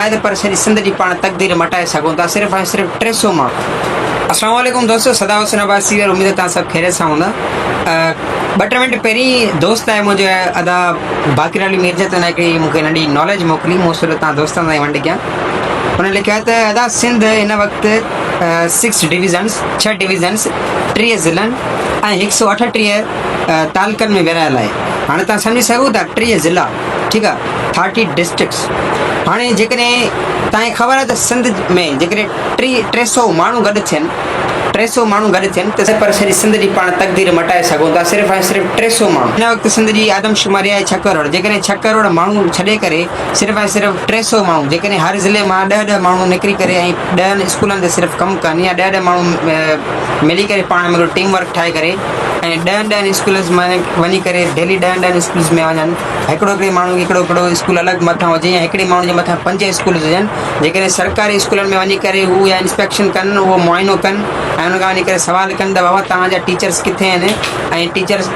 पर सॼी सिंध जी पाण तकदीर मटाए सघूं था सिर्फ़ु ऐं सिर्फ़ु 300 मां। अस्सलाम वालेकुम दोस्तों, सदा हुसैन अब्बासी और उम्मीद तव्हां सभु ख़ैरियत सां हूंदा। 2-3 मिंट पहिरीं दोस्त आहे मुंहिंजो अदा बाक़िर अली मिर्ज़त हुन हिकिड़ी मूंखे नंढी नॉलेज मोकिली, मूं सिर्फ़ु तव्हां दोस्तनि सां वंड कयां। हुन लिखियो आहे त अदा सिंध हिन वक़्तु 6 डिवीज़न्स 30 ज़िलनि ऐं 138 तालुकनि में विरहायल आहे। हाणे तव्हां सम्झी सघो था 30 ज़िला, ठीकु आहे, 30 डिस्ट्रिक्ट्स। हाणे जेकॾहिं तव्हांखे ख़बर आहे त सिंध में जेकॾहिं 300 माण्हू गॾु थियनि, 300 माण्हू गॾु थियनि त पर सॼी सिंध जी पाण तकदीर मटाए सघूं था सिर्फ़ु ऐं सिर्फ़ु 300 माण्हू। हिन वक़्तु सिंध जी आदमशुमारी आहे 6 करोड़। जेकॾहिं 6 करोड़ माण्हू छॾे करे सिर्फ़ु ऐं सिर्फ़ु 300 माण्हू, जेकॾहिं हर ज़िले मां 10 माण्हू निकिरी करे ऐं 10 स्कूलनि ते सिर्फ़ु कमु कनि या 10 माण्हू मिली करे पाण में टीम वर्क ठाहे करे ऐं 10 स्कूल्स में वञी करे डेली 10 स्कूल्स में वञनि, हिकिड़े माण्हू हिकिड़ो स्कूल अलॻि मथां हुजे या हिकिड़े माण्हू जे मथां 5 स्कूल हुजनि, जेकॾहिं सरकारी स्कूलनि में वञी करे हू या इंस्पेक्शन कनि, उहो मुआइनो कनि ऐं हुन खां वञी करे सवाल कनि त बाबा तव्हांजा टीचर्स किथे आहिनि ऐं टीचर्स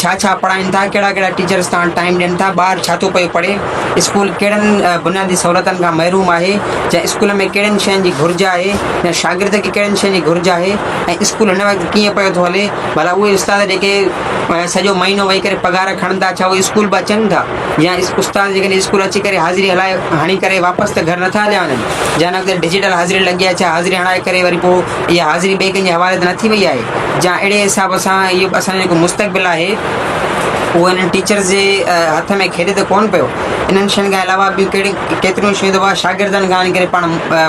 छा पढ़ाइनि था, कहिड़ा टीचर्स तव्हां टाइम ॾियनि था, ॿारु छा थो पियो पढ़े, स्कूल कहिड़नि बुनियादी सहूलियतनि खां महरूम आहे, या स्कूल में कहिड़ियुनि शयुनि जी घुरिज आहे, या शागिर्द खे कहिड़ियुनि शयुनि जी घुरिज आहे, ऐं स्कूल हिन वक़्तु कीअं पियो थो हले। भला उहे उस्ताद जेके सॼो महीनो वेही करे पघार खणनि था, छा उहे स्कूल बि अचनि था, या उस्ताद जेकॾहिं स्कूल अची करे हाज़िरी हलाए हणी करे वापसि त घर नथा हलिया वञनि, या न त डिजिटल हाज़िरी लॻी आहे, छा हाज़िरी हणाए करे वरी पोइ इहा हाज़िरी ॿिए कंहिंजे हवाले त न थी वई आहे, या अहिड़े हिसाब सां इहो असांजो जेको मुस्तक़बिल आहे उहो हिननि टीचर्स जे हथ में खेॾे त कोन पियो। इन्हनि शयुनि खां अलावा ॿियूं केतिरियूं शयूं दफ़ा शागिर्दनि खां वञी करे पाण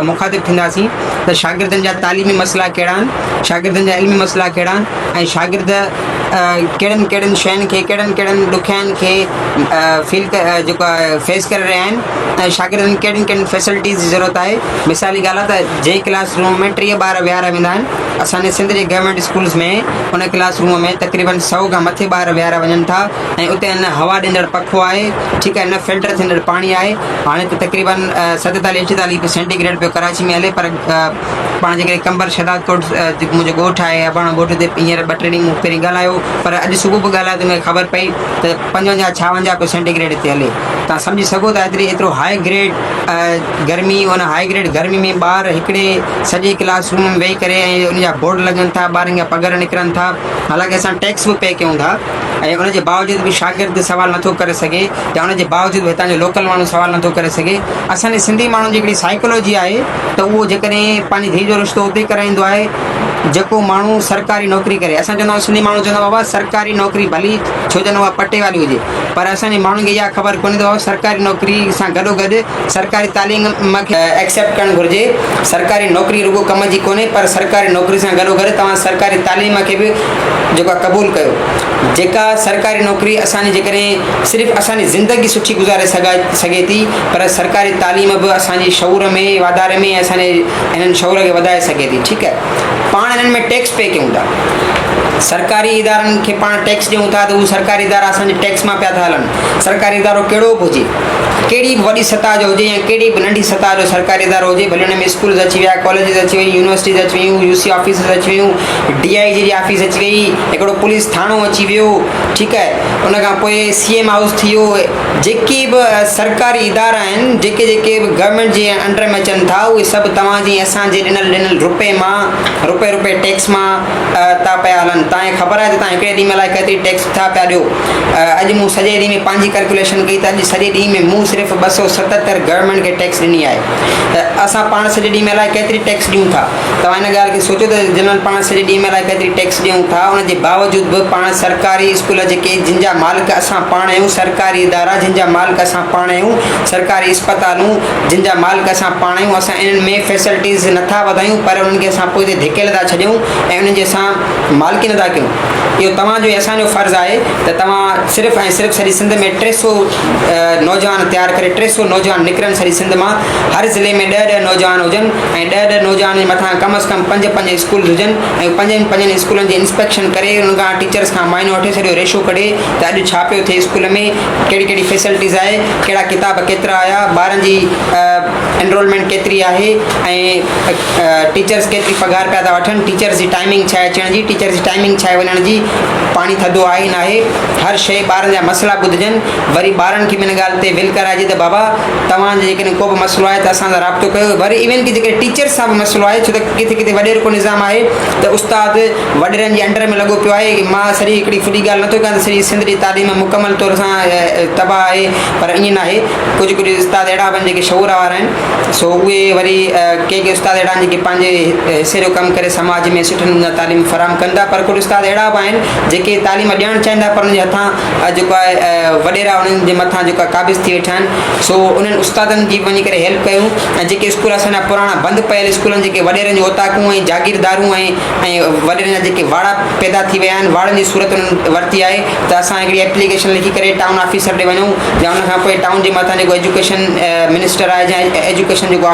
मुखातिब थींदासीं त शागिर्दनि जा तालीमी मसइला कहिड़ा आहिनि, शागिर्दनि जा इल्मी मसइला कहिड़ा आहिनि, ऐं शागिर्द कहिड़ियुनि शयुनि खे कहिड़ियुनि ॾुखियाईनि खे फील जेको आहे फेस करे रहिया आहिनि, ऐं शागिर्दनि कहिड़ियुनि फैसिलिटीज़ जी ज़रूरत आहे। मिसाली ॻाल्हि आहे त जंहिं क्लास रूम में 30 ॿार विहारा वेंदा आहिनि, असांजे सिंध जे गवर्नमेंट स्कूल्स में उन क्लास रूम में तक़रीबन 100 खां मथे ॿार विहारा वञनि था, ऐं उते न हवा ॾींदड़ पखो आहे, ठीकु आहे, न फिल्टर थींदड़ पाणी आहे। हाणे त तक़रीबन 47-48 सेंटीग्रेड पियो कराची में हले, पर पाण जेके कंबर शहदाद कोट जेको मुंहिंजो ॻोठु आहे, अबाणा ॻोठ ते हींअर 2-3 ॾींहं पहिरीं ॻाल्हायो, पर अॼु सुबुह बि ॻाल्हायो त मूंखे ख़बर पई त 55-56 सेंटीग्रेड ते हले। तव्हां सम्झी सघो था एतिरो हाई ग्रेड गर्मी, उन हाई ग्रेड गर्मी में ॿार हिकिड़े सॼे क्लास रूम में वेही करे ऐं उनजा बोर्ड लॻनि था, ॿारनि जा पघर निकिरनि था, हालांकि असां टैक्स बि पे कयूं था, ऐं उनजे बावजूदि बि शागिर्द सवाल नथो करे सघे, या उनजे बावजूदि बि हितां जो लोकल माण्हू सवाल नथो करे सघे। असांजे सिंधी माण्हुनि जी हिकिड़ी साइकोलॉजी आहे त उहो जेकॾहिं पंहिंजी धीउ जो रिश्तो उते कराईंदो आहे जेको माण्हू सरकारी नौकिरी करे। असां चवंदा आहियूं, सिंधी माण्हू चवंदा बाबा सरकारी नौकिरी भली, छो जो उहा पटे वारी हुजे, पर असांजे माण्हुनि खे इहा ख़बर कोन्हे त सरकारी नौकिरी सां गॾोगॾु सरकारी तालीम खे एक्सेप्ट करणु घुरिजे। सरकारी नौकिरी रुॻो कम जी कोन्हे, पर सरकारी नौकिरी सां गॾोगॾु तव्हां सरकारी तालीम खे बि जेको आहे क़बूलु कयो। जेका सरकारी नौकिरी असांजी जेकॾहिं सिर्फ़ु असांजी ज़िंदगी सुठी गुज़ारे सघे थी, पर सरकारी तालीम बि असांजे शऊर में वाधारे में असांजे हिननि शऊर खे वधाए सघे थी। ठीकु आहे, पाण हिननि में टैक्स पे कयूं था, सरकारी इदारनि खे पाण टैक्स ॾियूं था, त उहे सरकारी इदारा असांजे टैक्स मां पिया था हलनि। सरकारी इदारो कहिड़ो बि हुजे, कहिड़ी बि वॾी सतह जो हुजे या कहिड़ी बि नंढी सतह जो सरकारी इदारो हुजे, भले हुन में स्कूल्स अची विया, कॉलेजिस अची वई, यूनिवर्सिटीज़ अची वियूं, UC ऑफिसिस अची वियूं, DIG जी ऑफिस अची वई, हिकिड़ो पुलिस थाणो अची वियो, ठीकु आहे, उन खां पोइ CM हाउस थी वियो। जेके बि सरकारी इदारा आहिनि, जेके बि गवर्नमेंट जे अंडर में अचनि था, उहे सभु तव्हांजी असांजे ॾिनल रुपए मां रुपए टैक्स मां था पिया हलनि। तव्हांखे ख़बर आहे त तव्हां हिकिड़े ॾींहं लाइ केतिरी टैक्स था पिया ॾियो। अॼु मूं सॼे ॾींहं में पंहिंजी कैलकुलेशन कई त अॼु सॼे ॾींहं में मूं सिर्फ़ु 277 गवर्नमेंट खे टैक्स ॾिनी आहे। त असां पाण सॼे ॾींहं में लाइ केतिरी टैक्स ॾियूं था, तव्हां हिन ॻाल्हि खे सोचो त जनरल पाण सॼे ॾींहं में लाइ केतिरी टैक्स ॾियूं था। उनजे बावजूदि बि पाण सरकारी स्कूल जेके जिन जा मालिक असां पाण आहियूं, सरकारी इदारा जिन जा मालिक असां पाण आहियूं, सरकारी अस्पतालूं जिन जा मालिक असां पाण आहियूं, असां इन्हनि में फैसिलिटीज़ नथा वधायूं, पर उन्हनि खे असां पोइ धिकेल था छॾियूं ऐं उन्हनि जे असां मालिकी नथा कयूं। इहो तव्हांजो ऐं असांजो फ़र्ज़ु आहे त तव्हां सिर्फ़ु ऐं सिर्फ़ु सॼी सिंध में 300 नौजवान तयारु करे, 300 नौजवान निकिरनि सॼी सिंध मां, हर ज़िले में 10 नौजवान हुजनि, ऐं 10 नौजवान जे मथां कम से कम 5 स्कूल हुजनि, ऐं 5 स्कूलनि जी इंस्पेक्शन करे उन खां टीचर्स खां माइनो वठे, सॼो रेशो कढे त अॼु छा पियो थिए स्कूल में, कहिड़ी फैसिलिटीज़ आहे, कहिड़ा किताब केतिरा आया, ॿारनि जी एनरोलमेंट केतिरी आहे ऐं टीचर्स केतिरी पघार पिया था वठनि, टीचर्स जी टाइमिंग छा आहे अचण जी, टीचर्स जी टाइमिंग छा आहे वञण जी, पाणी थधो आहे न आहे, हर शइ ॿारनि जा मसइला ॿुधजनि। वरी ॿारनि खे बि हिन ॻाल्हि ते विल कराइजे त बाबा तव्हांजे जेकॾहिं को बि मसइलो आहे त असां सां राब्तो कयो। वरी इवन की जेके टीचर्स सां बि मसइलो आहे, छो त किथे किथे वॾेरो को निज़ाम आहे त उस्ताद वॾेरनि जे अंडर में लॻो पियो आहे कि मां सॼी हिकिड़ी फुली ॻाल्हि नथो कयां त सॼी सिंध जी तालीम मुकमल तौर सां तबाह आहे, पर ईअं न आहे। कुझु कुझु उस्ताद अहिड़ा बि आहिनि जेके शऊर वारा आहिनि, सो उहे वरी के उस्ताद अहिड़ा आहिनि जेके पंहिंजे हिसे जो कमु करे समाज में सुठी नमूने तालीम फराहम कंदा, पर कुझु उस्ताद अहिड़ा बि आहिनि जेके तालीम ॾियणु चाहींदा पर उनजे हथां जेको आहे वॾेरा उन्हनि जे मथां जेका क़ाबिज़ थी वेठा आहिनि। सो उन्हनि उस्तादनि जी वञी करे हेल्प कयूं ऐं जेके स्कूल असांजा पुराणा बंदि पयल स्कूलनि जेके वॾेरनि जो ओताकूं ऐं जागीरदारूं ऐं वॾेरनि जा जेके वाड़ा पैदा थी विया आहिनि, वाड़नि जी सूरत उन्हनि वरिती आहे त असां हिकिड़ी एप्लीकेशन लिखी करे टाउन ऑफिसर ॾे वञूं या उनखां पोइ टाउन जे मथां जेको एजुकेशन मिनिस्टर आहे या एजुकेशन जेको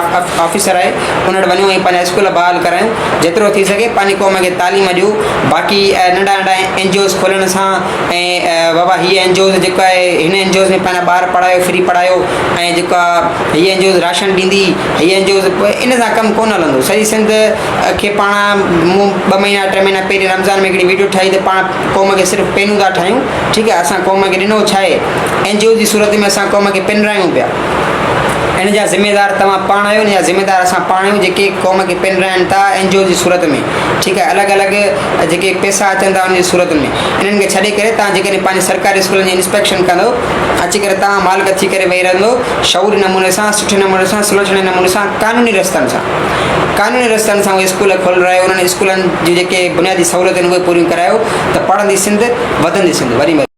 ऑफिसर आहे उन वटि वञूं ऐं पंहिंजा स्कूल बहाल करायूं। जेतिरो थी सघे पंहिंजी क़ौम खे तालीम ॾियो। बाक़ी नंढा नंढा एनजीओस खोलण सां ऐं बाबा हीअ एनजीओ जेको आहे हिन एनजीओस में पंहिंजा ॿार पढ़ायो, फ्री पढ़ायो ऐं जेका हीअ एनजीओ राशन ॾींदी, हीअ एनजीओ इन सां कमु कोन हलंदो। सॼी सिंध खे पाण मूं 2 महीना 3 महीना पहिरीं रमज़ान में हिकिड़ी वीडियो ठाही त पाण क़ौम खे सिर्फ़ु पेनूं था ठाहियूं, ठीकु आहे। असां क़ौम खे ॾिनो छा आहे, एनजीओ जी सूरत में असां क़ौम खे पिनरायूं पिया। इन जा ज़िम्मेदार तव्हां पाण आहियो, इन जा ज़िम्मेदार असां पाण आहियूं जेके क़ौम खे पिनराइनि था एनजीओ जी सूरत में, ठीकु आहे। अलॻि अलॻि जेके पैसा अचनि था उन जी सूरत में, इन्हनि खे छॾे करे तव्हां जेकॾहिं पंहिंजे सरकारी स्कूलनि जी इंस्पेक्शन कंदो, अची करे तव्हां मालिक थी करे वेही रहंदो शऊरी नमूने सां, सुठे नमूने सां, सुलझणे नमूने सां, क़ानूनी रस्तनि सां उहे स्कूल खोलायो, उन्हनि स्कूलनि जी जेके बुनियादी सहूलियत आहिनि उहे पूरियूं करायो त पढ़ंदी सिंध, वधंदी सिंध। वरी